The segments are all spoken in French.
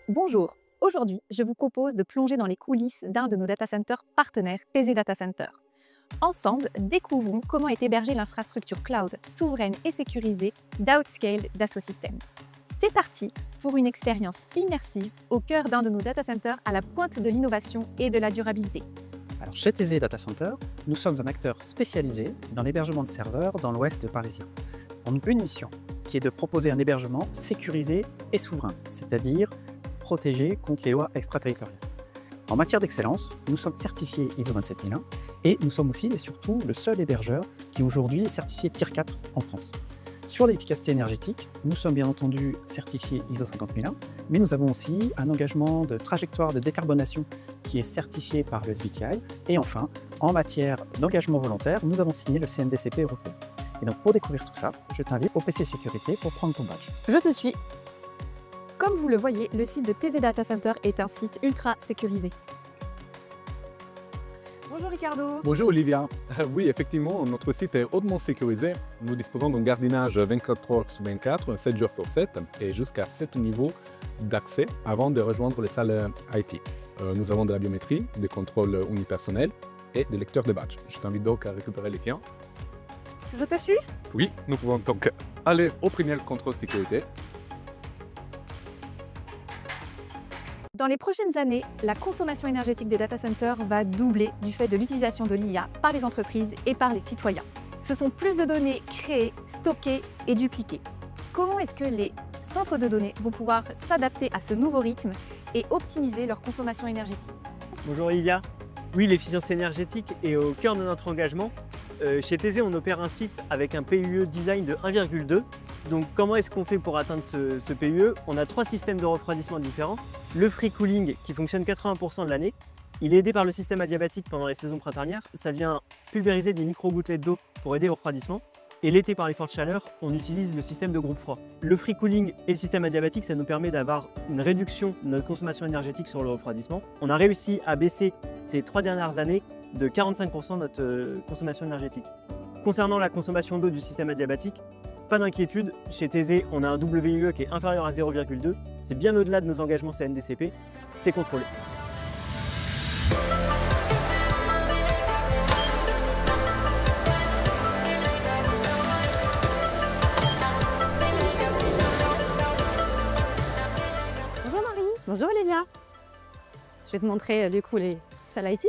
Bonjour, aujourd'hui je vous propose de plonger dans les coulisses d'un de nos data centers partenaires, TZ Data Center. Ensemble, découvrons comment est hébergée l'infrastructure cloud souveraine et sécurisée d'Outscale Dassault Systèmes. C'est parti pour une expérience immersive au cœur d'un de nos data centers à la pointe de l'innovation et de la durabilité. Alors, chez TZ Data Center, nous sommes un acteur spécialisé dans l'hébergement de serveurs dans l'ouest parisien. On a une mission qui est de proposer un hébergement sécurisé et souverain, c'est-à-dire protégé contre les lois extraterritoriales. En matière d'excellence, nous sommes certifiés ISO 27001 et nous sommes aussi et surtout le seul hébergeur qui aujourd'hui est certifié Tier 4 en France. Sur l'efficacité énergétique, nous sommes bien entendu certifiés ISO 50001, mais nous avons aussi un engagement de trajectoire de décarbonation qui est certifié par le SBTi. Et enfin, en matière d'engagement volontaire, nous avons signé le CNDCP européen. Et donc pour découvrir tout ça, je t'invite au PC Sécurité pour prendre ton badge. Je te suis. Comme vous le voyez, le site de TZ Data Center est un site ultra sécurisé. Bonjour Ricardo. Bonjour Olivia. Oui, effectivement, notre site est hautement sécurisé. Nous disposons d'un gardiennage 24 heures sur 24, 7 jours sur 7 et jusqu'à 7 niveaux d'accès avant de rejoindre les salles IT. Nous avons de la biométrie, des contrôles unipersonnels et des lecteurs de badge. Je t'invite donc à récupérer les tiens. Je te suis. Oui, nous pouvons donc aller au premier contrôle sécurité. Dans les prochaines années, la consommation énergétique des data centers va doubler du fait de l'utilisation de l'IA par les entreprises et par les citoyens. Ce sont plus de données créées, stockées et dupliquées. Comment est-ce que les centres de données vont pouvoir s'adapter à ce nouveau rythme et optimiser leur consommation énergétique? Bonjour Olivia. Oui, l'efficience énergétique est au cœur de notre engagement. Chez TZ, on opère un site avec un PUE design de 1,2. Donc comment est-ce qu'on fait pour atteindre ce PUE? On a 3 systèmes de refroidissement différents. Le free cooling qui fonctionne 80% de l'année. Il est aidé par le système adiabatique pendant les saisons printanières. Ça vient pulvériser des micro-gouttelettes d'eau pour aider au refroidissement. Et l'été, par les fortes chaleurs, on utilise le système de groupe froid. Le free cooling et le système adiabatique, ça nous permet d'avoir une réduction de notre consommation énergétique sur le refroidissement. On a réussi à baisser ces 3 dernières années de 45% notre consommation énergétique. Concernant la consommation d'eau du système adiabatique, pas d'inquiétude, chez TZ, on a un WUE qui est inférieur à 0,2. C'est bien au-delà de nos engagements CNDCP, c'est contrôlé. Bonjour Marie. Bonjour Olivia. Je vais te montrer du coup les salles IT.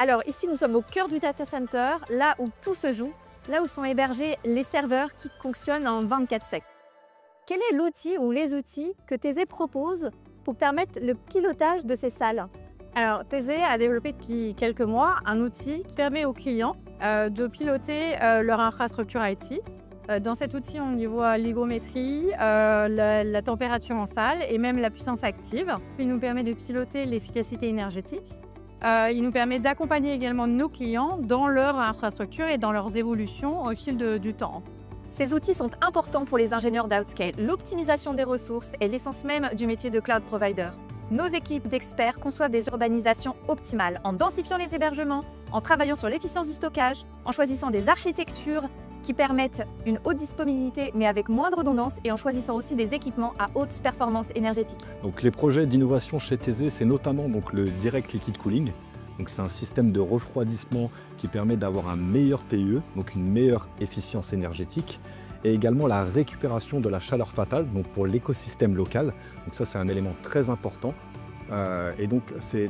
Alors ici nous sommes au cœur du data center, là où tout se joue, là où sont hébergés les serveurs qui fonctionnent en 24/7. Quel est l'outil ou les outils que TZ propose pour permettre le pilotage de ces salles? Alors TZ a développé depuis quelques mois un outil qui permet aux clients de piloter leur infrastructure IT. Dans cet outil, on y voit l'hygrométrie, la température en salle et même la puissance active. Il nous permet de piloter l'efficacité énergétique. Il nous permet d'accompagner également nos clients dans leur infrastructure et dans leurs évolutions au fil du temps. Ces outils sont importants pour les ingénieurs d'Outscale. L'optimisation des ressources est l'essence même du métier de cloud provider. Nos équipes d'experts conçoivent des urbanisations optimales en densifiant les hébergements, en travaillant sur l'efficience du stockage, en choisissant des architectures qui permettent une haute disponibilité mais avec moins de redondance et en choisissant aussi des équipements à haute performance énergétique. Donc les projets d'innovation chez TZ, c'est notamment donc, le Direct Liquid Cooling. C'est un système de refroidissement qui permet d'avoir un meilleur PUE, donc une meilleure efficience énergétique, et également la récupération de la chaleur fatale donc pour l'écosystème local. Donc ça, c'est un élément très important. Et donc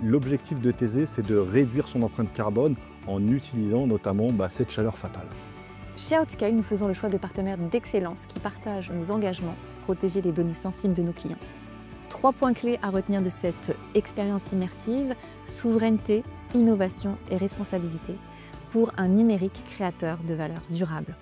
l'objectif de TZ, c'est de réduire son empreinte carbone en utilisant notamment cette chaleur fatale. Chez Outscale, nous faisons le choix de partenaires d'excellence qui partagent nos engagements, protéger les données sensibles de nos clients. 3 points clés à retenir de cette expérience immersive: souveraineté, innovation et responsabilité pour un numérique créateur de valeur durable.